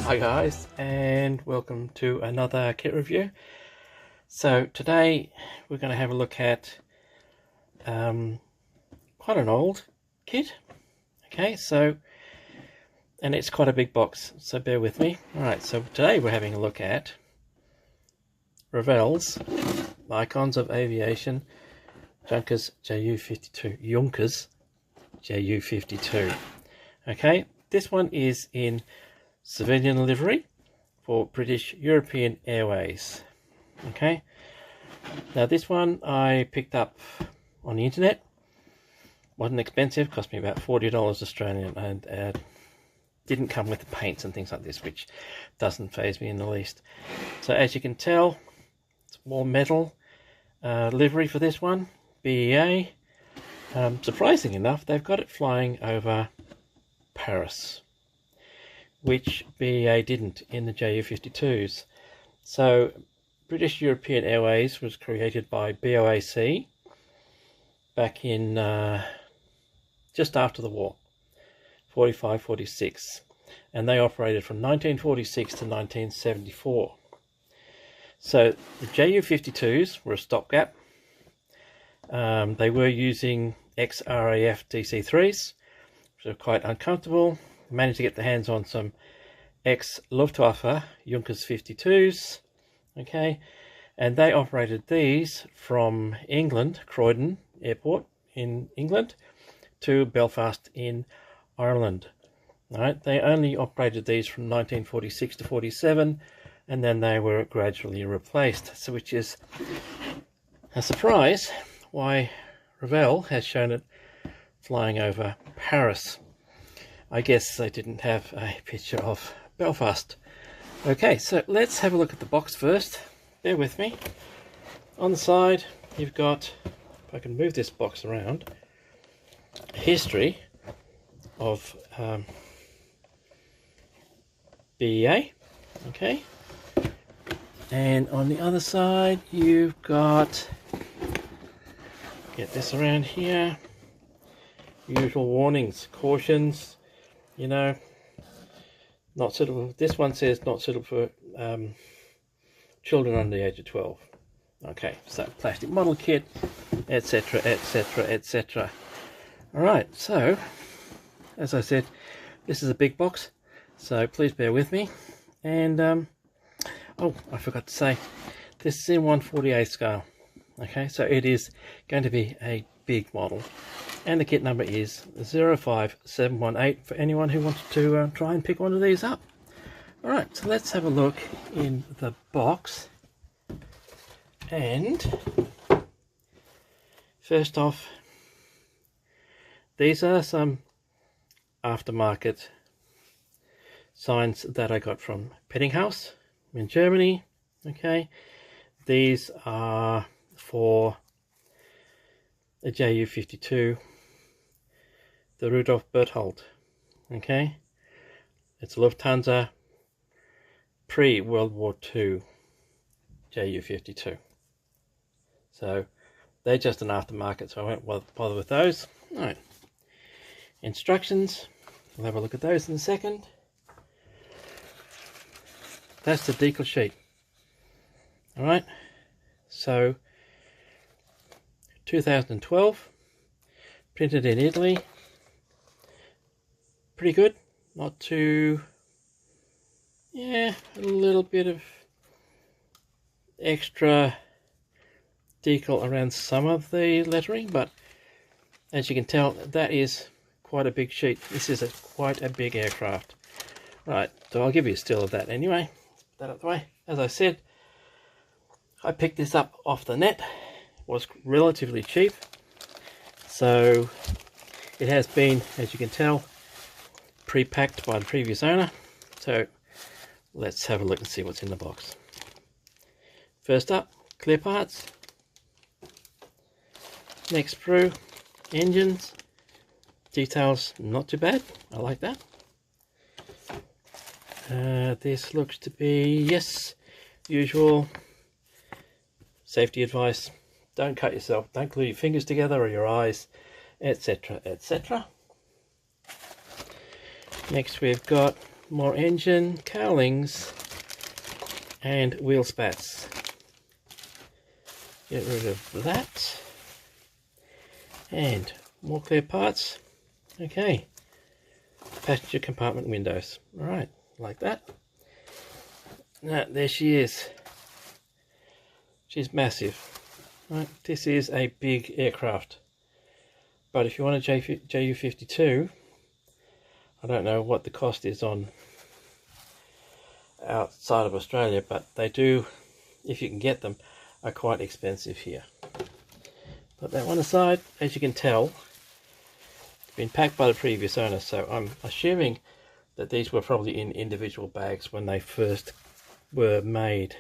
Hi guys, and welcome to another kit review. So today we're going to have a look at quite an old kit. Okay, and it's quite a big box, so bear with me. Alright, so today we're having a look at Revell's Icons of Aviation Junkers Ju-52. Ju-52. Okay, this one is in civilian livery for British European Airways. Okay, now this one I picked up on the internet. Wasn't expensive, cost me about $40 Australian, and didn't come with the paints and things like this, which doesn't faze me in the least. So as you can tell, it's more metal livery for this one, BEA. Surprising enough, they've got it flying over Paris, which BEA didn't in the Ju-52s. So British European Airways was created by BOAC back in just after the war, 45-46, and they operated from 1946 to 1974. So the Ju-52s were a stopgap. They were using ex-RAF DC-3s, which are quite uncomfortable. Managed to get their hands on some ex-Luftwaffe Junkers 52s, okay, and they operated these from England, Croydon Airport in England, to Belfast in Ireland. All right, they only operated these from 1946 to 47, and then they were gradually replaced. So, which is a surprise why Revell has shown it flying over Paris. I guess they didn't have a picture of Belfast. Okay, so let's have a look at the box first. Bear with me. On the side, you've got, if I can move this box around, a history of BEA. Okay. And on the other side, you've got, get this around here, usual warnings, cautions. You know, not suitable. This one says not suitable for children under the age of 12. Okay, so plastic model kit, etc, etc, etc. Alright, so as I said, this is a big box, so please bear with me. And oh, I forgot to say, this is in 1/48 scale. Okay, so it is going to be a big model, and the kit number is 05718 for anyone who wanted to try and pick one of these up. Alright, so let's have a look in the box. And first off, these are some aftermarket signs that I got from Pettinghaus in Germany. Okay, these are for a Ju-52, the Rudolf Berthold. Okay, it's Lufthansa pre-World War II Ju-52. So they're just an aftermarket, so I won't bother with those. Alright, instructions, we'll have a look at those in a second. That's the decal sheet. Alright, so 2012, printed in Italy. Pretty good, not too, yeah, a little bit of extra decal around some of the lettering, but as you can tell, that is quite a big sheet. This is quite a big aircraft. Right, so I'll give you a still of that anyway. Put that out the way. As I said, I picked this up off the net. Was relatively cheap, so it has been, as you can tell, pre-packed by the previous owner. So let's have a look and see what's in the box. First up, clear parts. Next through, engines, details, not too bad, I like that. This looks to be, yes, usual safety advice. Don't cut yourself, don't glue your fingers together or your eyes, etc, etc. Next we've got more engine, cowlings, and wheel spats. Get rid of that. And more clear parts. Okay. Passenger compartment windows. Alright, like that. Now, there she is. She's massive. Right, this is a big aircraft. But if you want a Ju-52, I don't know what the cost is on outside of Australia, but they do, if you can get them, are quite expensive here. Put that one aside. As you can tell, it's been packed by the previous owner, so I'm assuming that these were probably in individual bags when they first were made.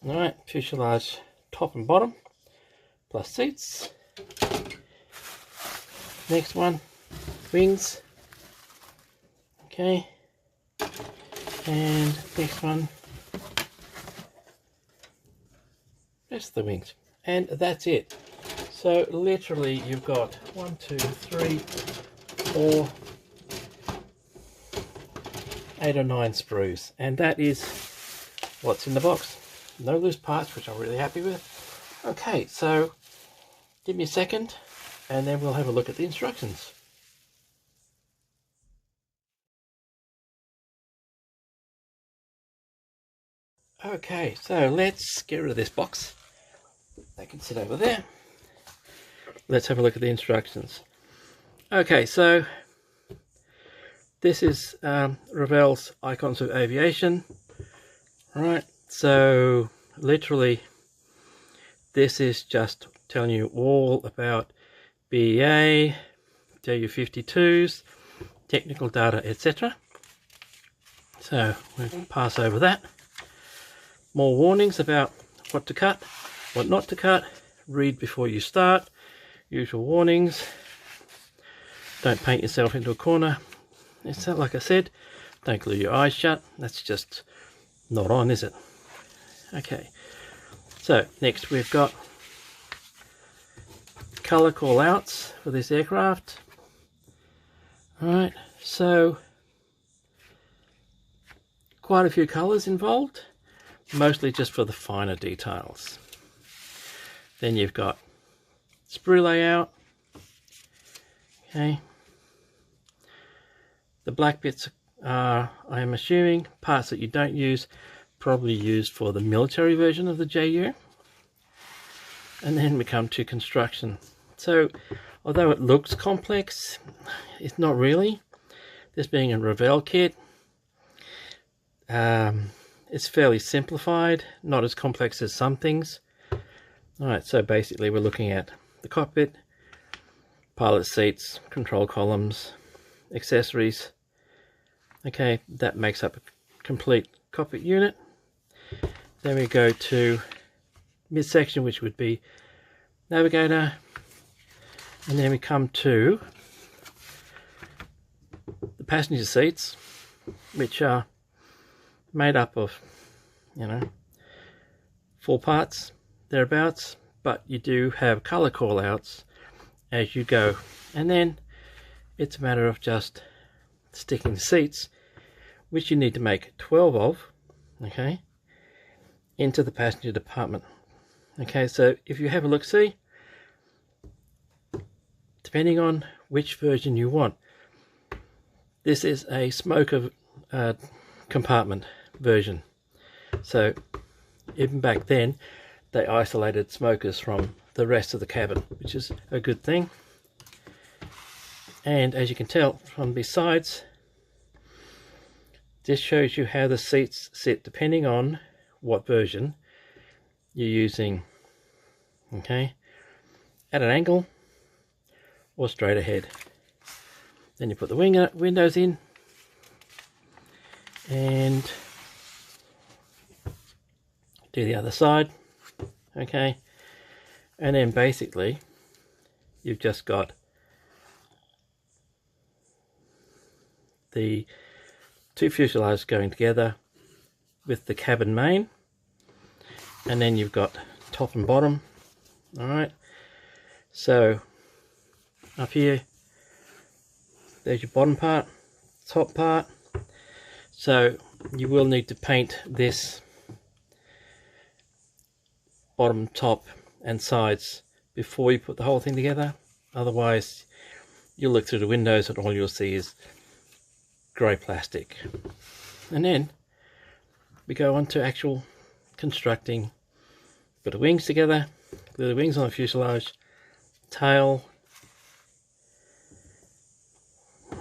Alright, fuselage top and bottom, plus seats. Next one, wings. Okay, and next one, just the wings, and that's it. So literally you've got 1, 2, 3, 4, 8 or 9 sprues, and that is what's in the box. No loose parts, which I'm really happy with. Okay, so give me a second and then we'll have a look at the instructions. Okay, so let's get rid of this box. They can sit over there. Let's have a look at the instructions. Okay, so this is Revell's Icons of Aviation. Right, so literally this is just telling you all about BEA, Ju-52s, technical data, etc. So we'll pass over that. More warnings about what to cut, what not to cut, read before you start, usual warnings, don't paint yourself into a corner. It's like I said, don't glue your eyes shut, that's just not on, is it? Okay, so next we've got colour call outs for this aircraft. Alright, so quite a few colours involved, mostly just for the finer details. Then you've got sprue layout. Okay, the black bits are, I am assuming, parts that you don't use, probably used for the military version of the JU. And then we come to construction. So although it looks complex, it's not really. This being a Revell kit, it's fairly simplified, not as complex as some things. Alright, so basically we're looking at the cockpit, pilot seats, control columns, accessories. Okay, that makes up a complete cockpit unit. Then we go to midsection, which would be navigator, and then we come to the passenger seats, which are made up of, you know, 4 parts thereabouts, but you do have color call outs as you go, and then it's a matter of just sticking the seats, which you need to make 12 of, okay, into the passenger department. Okay, so if you have a look, see, depending on which version you want, this is a smoker compartment version. So even back then they isolated smokers from the rest of the cabin, which is a good thing. And as you can tell from the sides, this shows you how the seats sit depending on what version you're using. Okay, at an angle or straight ahead. Then you put the windows in and do the other side. Okay, and then basically you've just got the 2 fuselages going together with the cabin main, and then you've got top and bottom. Alright, so up here, there's your bottom part, top part, So you will need to paint this bottom, top and sides before you put the whole thing together. Otherwise you'll look through the windows and all you'll see is grey plastic. And then we go on to actual constructing. Put the wings together, glue the wings on the fuselage, tail.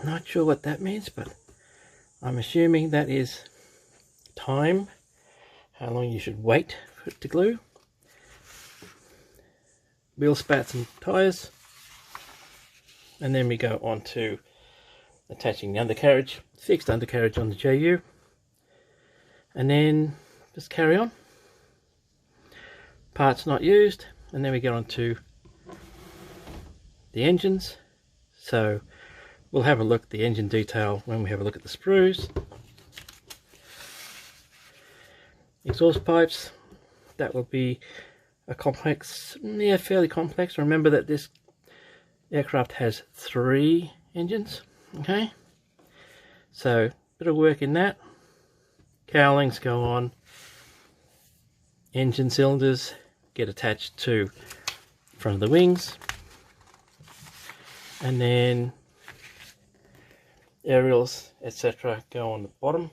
Not sure what that means, but I'm assuming that is time, how long you should wait for it to glue. Wheel spats and tyres, and then we go on to attaching the undercarriage, fixed undercarriage on the JU, and then just carry on. Parts not used, and then we get on to the engines. So we'll have a look at the engine detail when we have a look at the sprues. Exhaust pipes, that will be a complex, yeah, fairly complex. Remember that this aircraft has 3 engines, okay? So a bit of work in that. Cowlings go on. Engine cylinders get attached to front of the wings, and then aerials, etc., go on the bottom.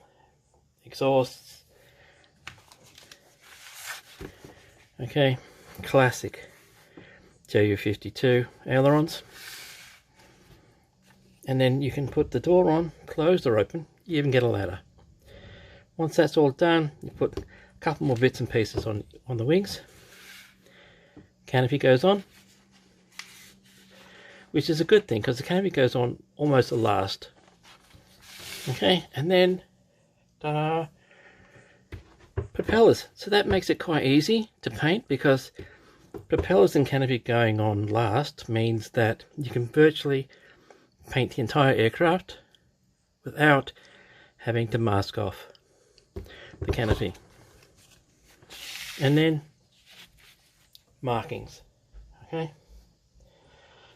Exhausts, okay, classic Ju-52 ailerons. And then you can put the door on, closed or open. You even get a ladder. Once that's all done, you put a couple more bits and pieces on the wings. Canopy goes on, which is a good thing because the canopy goes on almost the last. Okay, and then ta-da, propellers. So that makes it quite easy to paint, because propellers and canopy going on last means that you can virtually paint the entire aircraft without having to mask off the canopy. And then markings. Okay,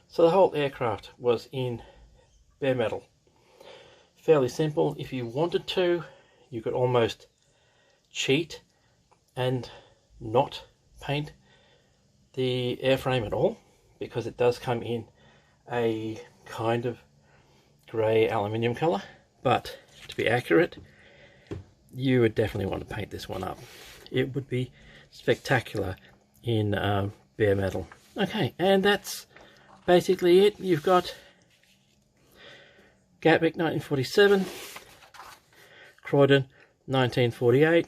so the whole aircraft was in bare metal. Fairly simple. If you wanted to, you could almost cheat and not paint the airframe at all, because it does come in a kind of grey aluminium colour. But to be accurate, you would definitely want to paint this one up. It would be spectacular in bare metal. Okay, and that's basically it. You've got Gatwick 1947, Croydon 1948,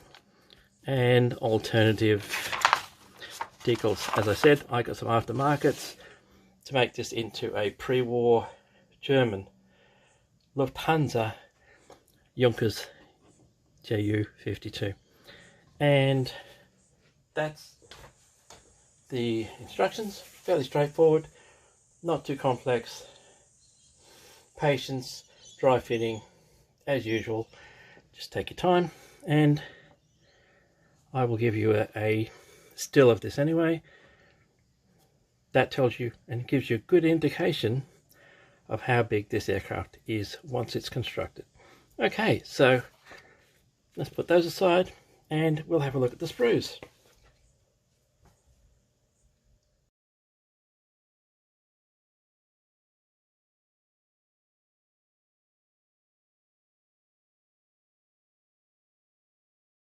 and alternative decals. As I said, I got some aftermarkets to make this into a pre-war German Lufthansa Junkers Ju-52. And that's the instructions. Fairly straightforward, not too complex. Patience, dry fitting, as usual. Just take your time, and I will give you a still of this anyway. That tells you and gives you a good indication of how big this aircraft is once it's constructed. Okay, so let's put those aside and we'll have a look at the sprues.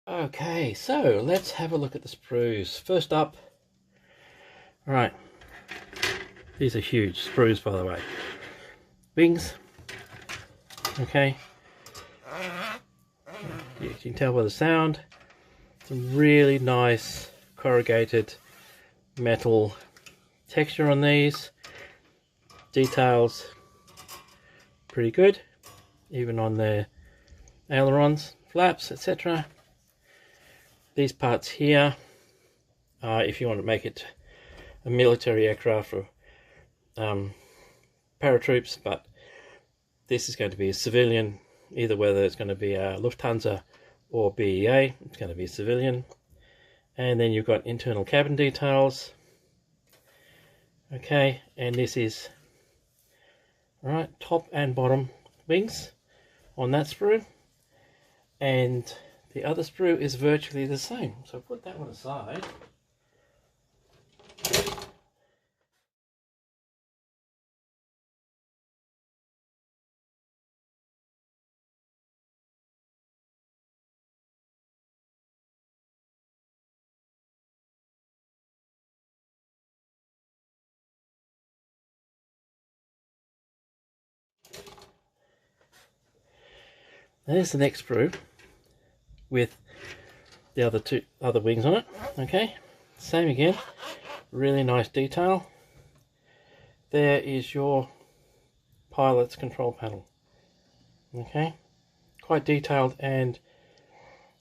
Okay, so let's have a look at the sprues. First up, right, these are huge sprues, by the way. Wings, okay, you can tell by the sound, some really nice corrugated metal texture on these. Details pretty good, even on their ailerons, flaps, etc. These parts here, if you want to make it a military aircraft for paratroops, but this is going to be a civilian, either whether it's going to be a Lufthansa or BEA, it's going to be a civilian. And then you've got internal cabin details. Okay, and this is right top and bottom wings on that sprue. and the other sprue is virtually the same. So put that one aside. There's the next sprue with the other wings on it. Okay, same again, really nice detail. There is your pilot's control panel. Okay, quite detailed, and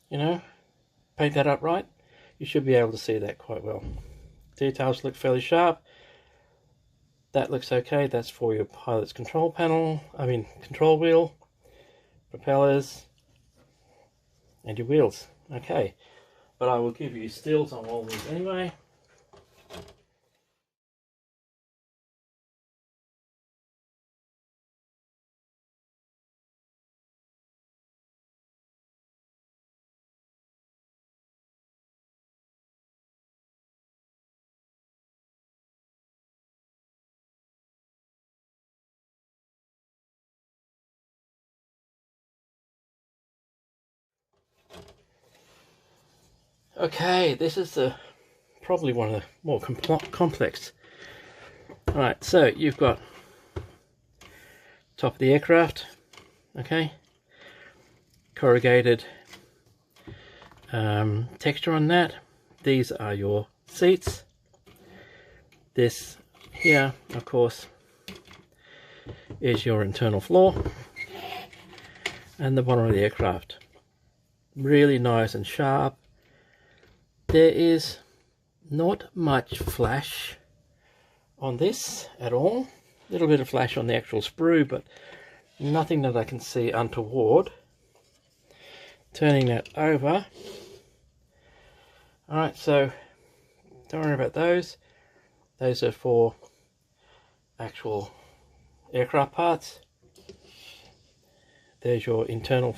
you know, paint that up right, you should be able to see that quite well. Details look fairly sharp. That looks okay. That's for your pilot's control panel, control wheel, propellers, and your wheels. Okay, but I will give you stills on all these anyway. Okay, this is probably one of the more complex. Alright, so you've got top of the aircraft, okay, corrugated texture on that. These are your seats. This here, of course, is your internal floor, and the bottom of the aircraft. Really nice and sharp. There is not much flash on this at all. A little bit of flash on the actual sprue, but nothing that I can see untoward. Turning that over. Alright, so don't worry about those. Those are for actual aircraft parts. There's your internal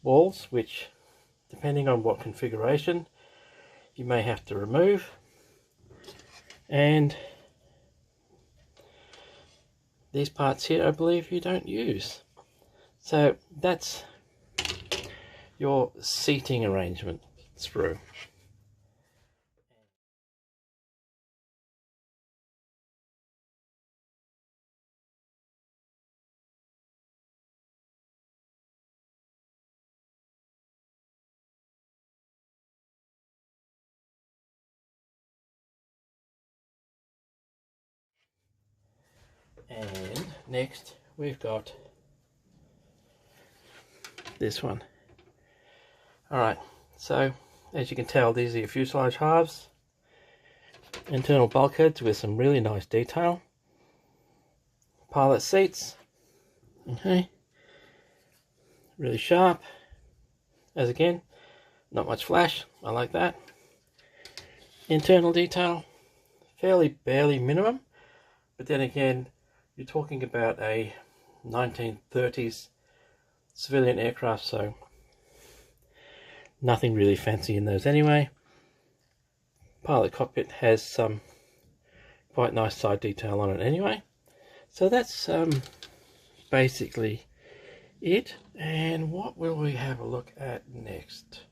walls, which depending on what configuration you may have to remove, and these parts here I believe you don't use. So that's your seating arrangement sprue. And next we've got this one. Alright, so as you can tell, these are your fuselage halves. Internal bulkheads with some really nice detail. Pilot seats, okay, really sharp. As again, not much flash, I like that. Internal detail, fairly barely minimum, but then again, you're talking about a 1930s civilian aircraft, so nothing really fancy in those anyway. Pilot cockpit has some quite nice side detail on it anyway. So that's basically it. And what will we have a look at next?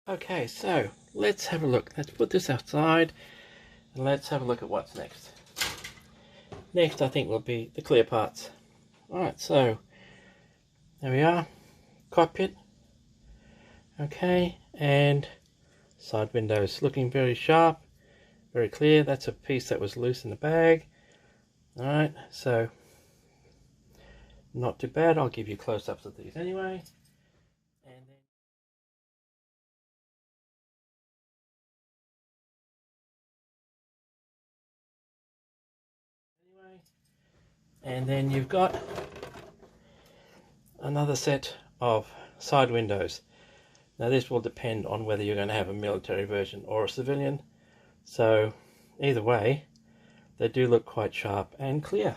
Okay, so let's have a look. Let's put this outside and let's have a look at what's next. Next, I think, will be the clear parts. Alright, so there we are. Cockpit. Okay, and side windows looking very sharp, very clear. That's a piece that was loose in the bag. Alright, so not too bad. I'll give you close-ups of these anyway. And then And then you've got another set of side windows. Now this will depend on whether you're going to have a military version or a civilian. So either way, they do look quite sharp and clear.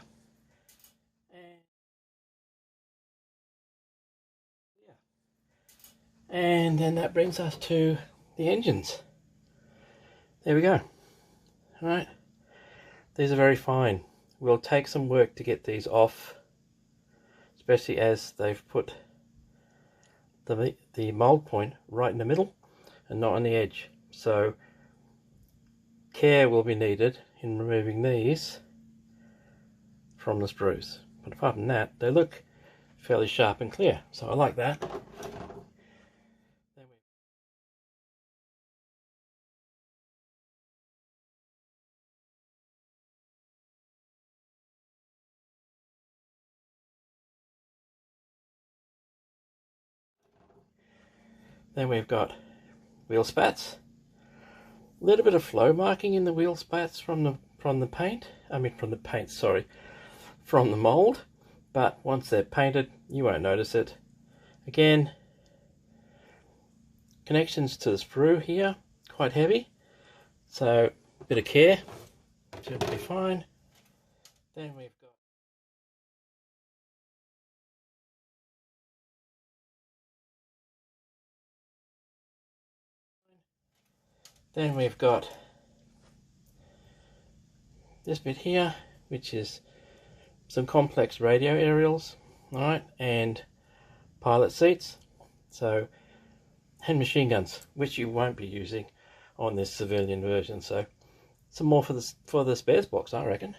And then that brings us to the engines. There we go. Alright, these are very fine. We'll take some work to get these off, especially as they've put the mold point right in the middle and not on the edge. So care will be needed in removing these from the sprues. But apart from that, they look fairly sharp and clear, so I like that. Then we've got wheel spats. A little bit of flow marking in the wheel spats from the paint. From the mold. But once they're painted, you won't notice it. Again, connections to the sprue here, quite heavy. So a bit of care, should be fine. Then we've got this bit here, which is some complex radio aerials, alright, and pilot seats, so, and machine guns, which you won't be using on this civilian version. So some more for the spares box, I reckon.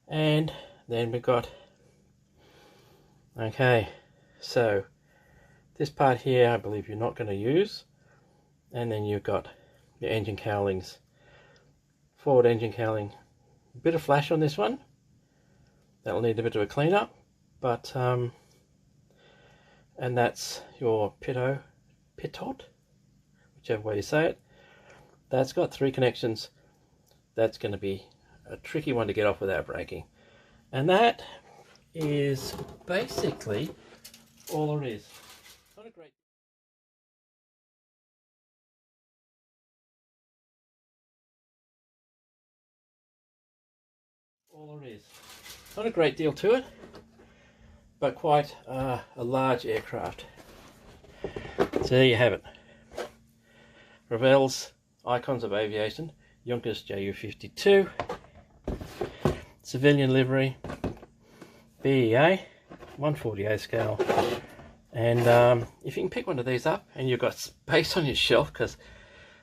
And then we've got, okay, so this part here I believe you're not going to use, and then you've got your engine cowlings, forward engine cowling, a bit of flash on this one, that'll need a bit of a clean up, but and that's your Pitot, whichever way you say it. That's got 3 connections. That's going to be a tricky one to get off without breaking. And that is basically all there is. Not a great Not a great deal to it, but quite a large aircraft. So there you have it. Revell's Icons of Aviation, Junkers Ju-52, civilian livery, BEA, 1/48 scale. And if you can pick one of these up and you've got space on your shelf, because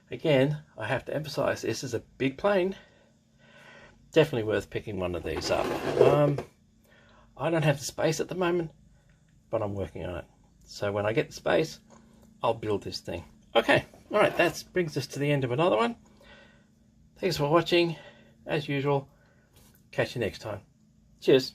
again, I have to emphasize this is a big plane, definitely worth picking one of these up. I don't have the space at the moment, but I'm working on it. So when I get the space, I'll build this thing. Okay, alright, that brings us to the end of another one. Thanks for watching. As usual, catch you next time. Cheers.